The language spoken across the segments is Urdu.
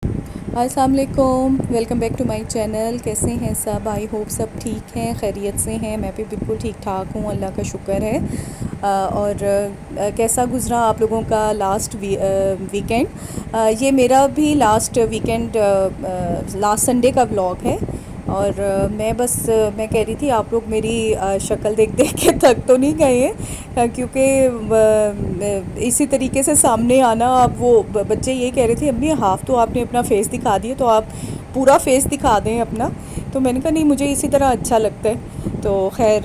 السلام علیکم، welcome back to my channel. کیسے ہیں سب؟ آئی ہوپ سب ٹھیک ہیں، خیریت سے ہیں۔ میں بھی بالکل ٹھیک ٹھاک ہوں، اللہ کا شکر ہے۔ اور کیسا گزرا آپ لوگوں کا لاسٹ ویکینڈ؟ یہ میرا بھی لاسٹ ویکینڈ لاسٹ سنڈے کا ولاگ ہے۔ اور میں کہہ رہی تھی آپ لوگ میری شکل دیکھ دیکھ کے تھک تو نہیں گئے ہیں، کیونکہ اسی طریقے سے سامنے آنا، اب وہ بچے یہ کہہ رہے تھے امی ہاف تو آپ نے اپنا فیس دکھا دیا، تو آپ پورا فیس دکھا دیں اپنا۔ تو میں نے کہا نہیں، مجھے اسی طرح اچھا لگتا ہے۔ تو خیر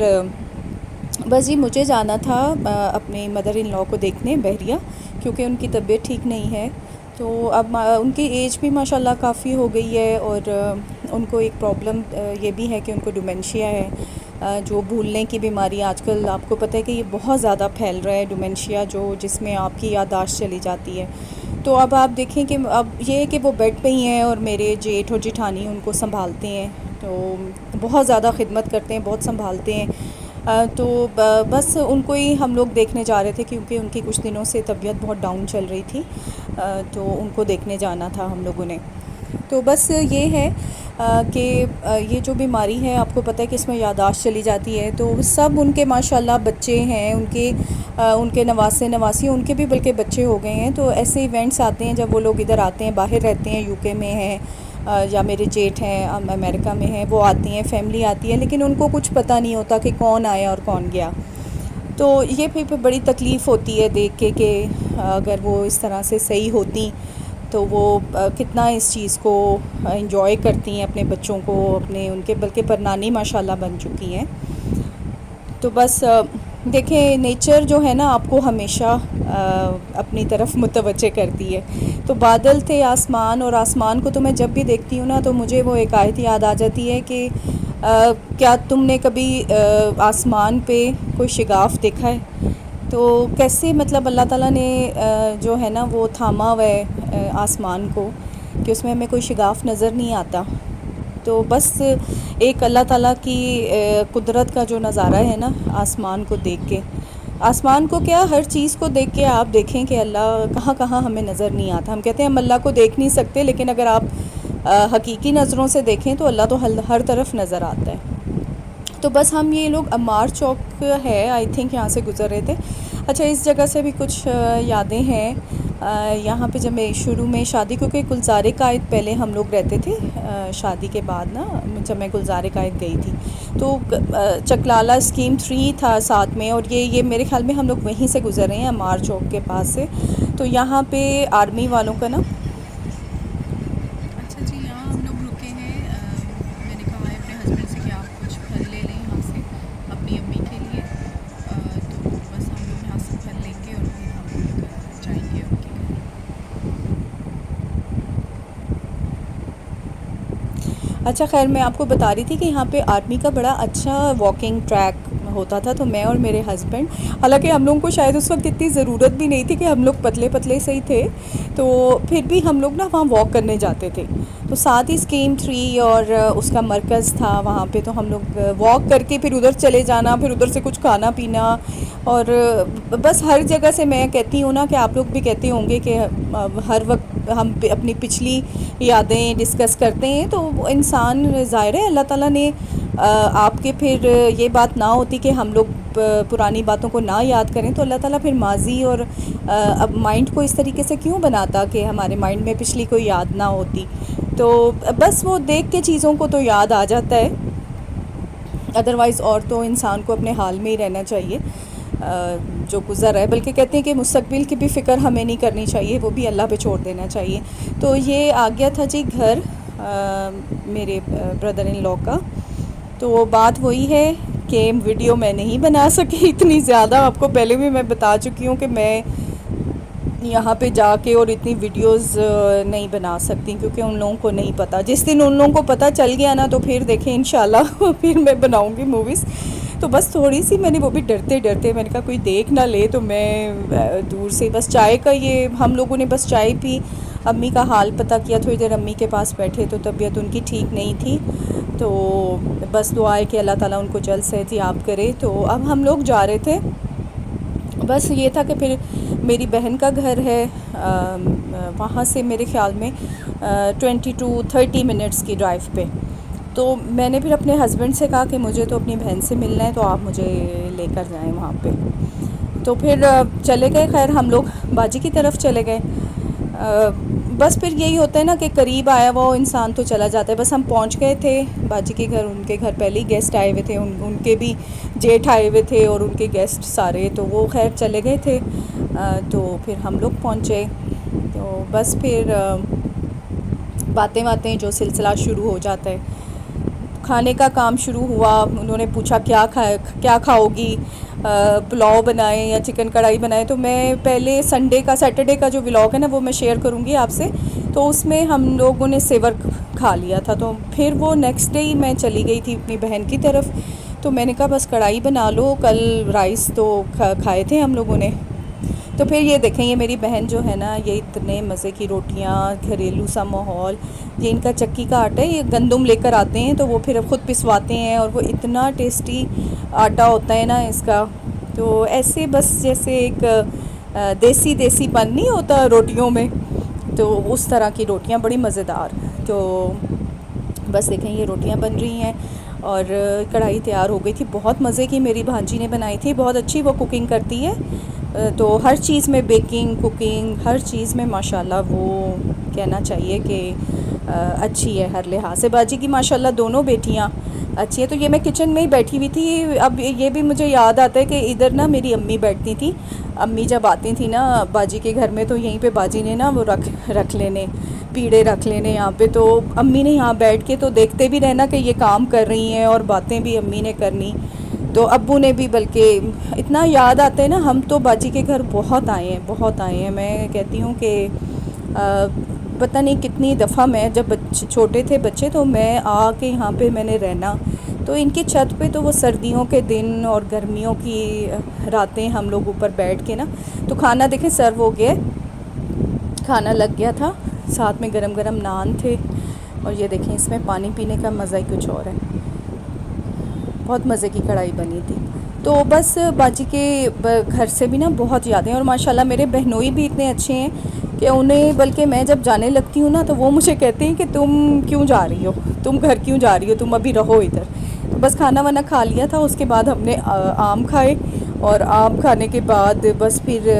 بس جی، مجھے جانا تھا اپنے مدر ان لاء کو دیکھنے بحریہ، کیونکہ ان کی طبیعت ٹھیک نہیں ہے۔ تو اب ان کی ایج بھی ماشاءاللہ کافی ہو گئی ہے، اور ان کو ایک پرابلم یہ بھی ہے کہ ان کو ڈومینشیا ہے، جو بھولنے کی بیماری آج کل آپ کو پتہ ہے کہ یہ بہت زیادہ پھیل رہا ہے، ڈومینشیا جس میں آپ کی یادداشت چلی جاتی ہے۔ تو اب آپ دیکھیں کہ اب یہ ہے کہ وہ بیڈ پہ ہی ہیں، اور میرے جیٹھ اور جیٹھانی ان کو سنبھالتے ہیں، تو بہت زیادہ خدمت کرتے ہیں، بہت سنبھالتے ہیں۔ تو بس ان کو ہی ہم لوگ دیکھنے جا رہے تھے، کیونکہ ان کی کچھ دنوں سے طبیعت بہت ڈاؤن چل رہی تھی، تو ان کو دیکھنے جانا تھا ہم لوگوں نے۔ تو بس یہ ہے کہ یہ جو بیماری ہے آپ کو پتہ ہے کہ اس میں یادداشت چلی جاتی ہے، تو سب ان کے ماشاءاللہ بچے ہیں، ان کے نواسے نواسی، ان کے بھی بلکہ بچے ہو گئے ہیں۔ تو ایسے ایونٹس آتے ہیں جب وہ لوگ ادھر آتے ہیں، باہر رہتے ہیں، یو کے میں ہیں، یا میرے جیٹھ ہیں امریکہ میں ہیں، وہ آتی ہیں، فیملی آتی ہے، لیکن ان کو کچھ پتہ نہیں ہوتا کہ کون آیا اور کون گیا۔ تو یہ پھر بڑی تکلیف ہوتی ہے دیکھ کے کہ اگر وہ اس طرح سے صحیح ہوتی تو وہ کتنا اس چیز کو انجوائے کرتی ہیں، اپنے بچوں کو، ان کے بلکہ پرنانی ماشاءاللہ بن چکی ہیں۔ تو بس دیکھیں، نیچر جو ہے نا آپ کو ہمیشہ اپنی طرف متوجہ کرتی ہے۔ تو بادل تھے آسمان، اور آسمان کو تو میں جب بھی دیکھتی ہوں نا تو مجھے وہ ایک آیت یاد آ جاتی ہے کہ کیا تم نے کبھی آسمان پہ کوئی شگاف دیکھا ہے؟ تو کیسے مطلب اللہ تعالیٰ نے جو ہے نا وہ تھاما ہوا ہے آسمان کو، کہ اس میں ہمیں کوئی شگاف نظر نہیں آتا۔ تو بس ایک اللہ تعالیٰ کی قدرت کا جو نظارہ ہے نا آسمان کو دیکھ کے، آسمان کو کیا ہر چیز کو دیکھ کے آپ دیکھیں کہ اللہ کہاں کہاں ہمیں نظر نہیں آتا۔ ہم کہتے ہیں ہم اللہ کو دیکھ نہیں سکتے، لیکن اگر آپ حقیقی نظروں سے دیکھیں تو اللہ تو ہر طرف نظر آتا ہے۔ تو بس ہم یہ لوگ امار چوک ہے آئی تھنک، یہاں سے گزر رہے تھے۔ اچھا، اس جگہ سے بھی کچھ یادیں ہیں۔ یہاں پہ جب میں شروع میں شادی، کیونکہ گلزار قائد پہلے ہم لوگ رہتے تھے، شادی کے بعد نا جب میں گلزار قائد گئی تھی تو چکلالہ اسکیم 3 تھا ساتھ میں، اور یہ میرے خیال میں ہم لوگ وہیں سے گزر رہے ہیں امار چوک کے پاس سے۔ تو یہاں پہ آرمی والوں کا نا، اچھا جی، یہاں ہم لوگ رکے ہیں۔ میں نے کہا ہے اپنے ہسبینڈ سے کہ آپ کچھ پھل لے لیں یہاں سے اپنی امی کے لیے، تو بس ہم لوگ یہاں سے پھل لیں گے اور پھر ہم لوگ جائیں گے ان کے گھر۔ اچھا خیر، میں آپ کو بتا رہی تھی کہ یہاں پہ آرمی کا بڑا اچھا واکنگ ٹریک ہوتا تھا، تو میں اور میرے ہسبینڈ، حالانکہ ہم لوگوں کو شاید اس وقت اتنی ضرورت بھی نہیں تھی کہ ہم لوگ پتلے پتلے سے ہی تھے، تو پھر بھی ہم لوگ نا وہاں واک کرنے جاتے تھے۔ تو ساتھ ہی اسکیم 3 اور اس کا مرکز تھا وہاں پہ، تو ہم لوگ واک کر کے پھر ادھر چلے جانا، پھر ادھر سے کچھ کھانا پینا، اور بس ہر جگہ سے میں کہتی ہوں نا کہ آپ لوگ بھی کہتے ہوں گے کہ ہر وقت ہم اپنی پچھلی یادیں ڈسکس کرتے ہیں، تو انسان ظاہر ہے اللہ تعالیٰ نے آپ کے پھر یہ بات نہ ہوتی کہ ہم لوگ پرانی باتوں کو نہ یاد کریں، تو اللہ تعالیٰ پھر ماضی اور اب مائنڈ کو اس طریقے سے کیوں بناتا کہ ہمارے مائنڈ میں پچھلی کوئی یاد نہ ہوتی۔ تو بس وہ دیکھ کے چیزوں کو تو یاد آ جاتا ہے، ادروائز اور تو انسان کو اپنے حال میں ہی رہنا چاہیے جو گزر ہے، بلکہ کہتے ہیں کہ مستقبل کی بھی فکر ہمیں نہیں کرنی چاہیے، وہ بھی اللہ پہ چھوڑ دینا چاہیے۔ تو یہ آ گیا تھا جی گھر میرے بردر ان لاء کا۔ تو بات وہی ہے کہ ویڈیو میں نہیں بنا سکی اتنی زیادہ، آپ کو پہلے بھی میں بتا چکی ہوں کہ میں یہاں پہ جا کے اور اتنی ویڈیوز نہیں بنا سکتی، کیونکہ ان لوگوں کو نہیں پتہ۔ جس دن ان لوگوں کو پتہ چل گیا نا تو پھر دیکھیں انشاءاللہ پھر میں بناؤں گی موویز۔ تو بس تھوڑی سی میں نے وہ بھی ڈرتے ڈرتے، میں نے کہا کوئی دیکھ نہ لے، تو میں دور سے بس چائے کا یہ ہم لوگوں نے بس چائے پی، امی کا حال پتہ کیا، تھوڑی دیر امی کے پاس بیٹھے، تو طبیعت ان کی ٹھیک نہیں تھی، تو بس دعا ہے کہ اللہ تعالیٰ ان کو جلد صحت یاب کرے۔ تو اب ہم لوگ جا رہے تھے، بس یہ تھا کہ پھر میری بہن کا گھر ہے وہاں سے میرے خیال میں 20 to 30 منٹس کی ڈرائیو پہ. تو میں نے پھر اپنے ہسبینڈ سے کہا کہ مجھے تو اپنی بہن سے ملنا ہے، تو آپ مجھے لے کر جائیں وہاں پہ. تو پھر چلے گئے، خیر ہم لوگ باجی کی طرف چلے گئے. بس پھر یہی ہوتا ہے نا کہ قریب آیا وہ انسان تو چلا جاتا ہے. بس ہم پہنچ گئے تھے باجی کے گھر. ان کے گھر پہلے ہی گیسٹ آئے ہوئے تھے، ان کے بھی جیٹھ آئے ہوئے تھے اور ان کے گیسٹ سارے، تو وہ خیر چلے گئے تھے. تو پھر ہم لوگ پہنچے. تو بس پھر باتیں جو سلسلہ شروع ہو جاتا ہے. کھانے کا کام شروع ہوا. انہوں نے پوچھا کیا کھاؤ گی، پلاؤ بنائیں یا چکن کڑھائی بنائیں. تو میں پہلے سیٹرڈے کا جو ولاگ ہے نا وہ میں شیئر کروں گی آپ سے. تو اس میں ہم لوگوں نے سیور کھا لیا تھا. تو پھر وہ نیکسٹ ڈے ہی میں چلی گئی تھی اپنی بہن کی طرف. تو میں نے کہا بس کڑھائی بنا لو، کل رائس تو کھائے تھے ہم لوگوں نے. تو پھر یہ دیکھیں، یہ میری بہن جو ہے نا، یہ اتنے مزے کی روٹیاں، گھریلو سا ماحول. یہ ان کا چکی کا آٹا ہے، یہ گندم لے کر آتے ہیں تو وہ پھر خود پسواتے ہیں، اور وہ اتنا ٹیسٹی آٹا ہوتا ہے نا اس کا. تو ایسے بس جیسے ایک دیسی پن نہیں ہوتا روٹیوں میں، تو اس طرح کی روٹیاں بڑی مزیدار. تو بس دیکھیں یہ روٹیاں بن رہی ہیں اور کڑھائی تیار ہو گئی تھی. بہت مزے کی میری بھانجی نے بنائی تھی، بہت اچھی وہ کوکنگ کرتی ہے. تو ہر چیز میں، بیکنگ، کوکنگ، ہر چیز میں ماشاءاللہ وہ کہنا چاہیے کہ اچھی ہے ہر لحاظ سے. باجی کی ماشاءاللہ دونوں بیٹیاں اچھی ہیں. تو یہ میں کچن میں ہی بیٹھی ہوئی تھی. اب یہ بھی مجھے یاد آتا ہے کہ ادھر نا میری امی بیٹھتی تھیں. امی جب آتی تھیں نا باجی کے گھر میں، تو یہیں پہ باجی نے نا وہ رکھ لینے، پیڑے رکھ لینے یہاں پہ. تو امی نے یہاں بیٹھ کے تو دیکھتے بھی رہنا کہ یہ کام کر رہی ہیں، اور باتیں بھی امی نے کرنی. تو ابو نے بھی، بلکہ اتنا یاد آتے ہیں نا. ہم تو باجی کے گھر بہت آئے ہیں. میں کہتی ہوں کہ پتہ نہیں کتنی دفعہ میں جب چھوٹے تھے بچے، تو میں آ کے یہاں پہ میں نے رہنا. تو ان کی چھت پہ تو وہ سردیوں کے دن اور گرمیوں کی راتیں ہم لوگ اوپر بیٹھ کے نا. تو کھانا دیکھیں سرو ہو گیا، کھانا لگ گیا تھا، ساتھ میں گرم گرم نان تھے. اور یہ دیکھیں اس میں پانی پینے کا مزہ ہی کچھ اور ہے. بہت مزے کی کڑھائی بنی تھی. تو بس باجی کے گھر سے بھی نا بہت یادیں. اور ماشاءاللہ میرے بہنوئی بھی اتنے اچھے ہیں کہ انہیں، بلکہ میں جب جانے لگتی ہوں نا تو وہ مجھے کہتے ہیں کہ تم کیوں جا رہی ہو، تم گھر کیوں جا رہی ہو، تم ابھی رہو ادھر. تو بس کھانا وانا کھا لیا تھا. اس کے بعد ہم نے آم کھائے، اور آم کھانے کے بعد بس پھر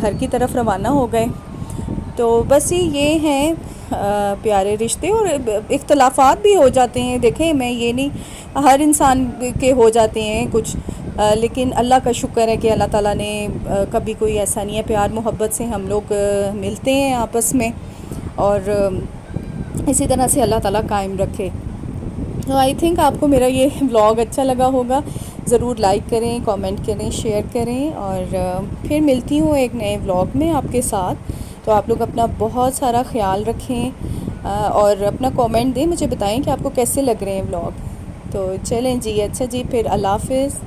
گھر کی طرف روانہ ہو گئے. تو بس یہ ہیں پیارے رشتے. اور اختلافات بھی ہو جاتے ہیں. دیکھیں میں یہ نہیں، ہر انسان کے ہو جاتے ہیں کچھ، لیکن اللہ کا شکر ہے کہ اللہ تعالیٰ نے کبھی کوئی ایسا نہیں ہے. پیار محبت سے ہم لوگ ملتے ہیں آپس میں، اور اسی طرح سے اللہ تعالیٰ قائم رکھے. تو آئی تھنک آپ کو میرا یہ ولاگ اچھا لگا ہوگا. ضرور لائک کریں، کامنٹ کریں، شیئر کریں. اور پھر ملتی ہوں ایک نئے ولاگ میں آپ کے ساتھ. تو آپ لوگ اپنا بہت سارا خیال رکھیں، اور اپنا کامنٹ دیں، مجھے بتائیں کہ آپ کو کیسے لگ رہے ہیں ولاگ. تو چلیں جی، اچھا جی، پھر اللہ حافظ.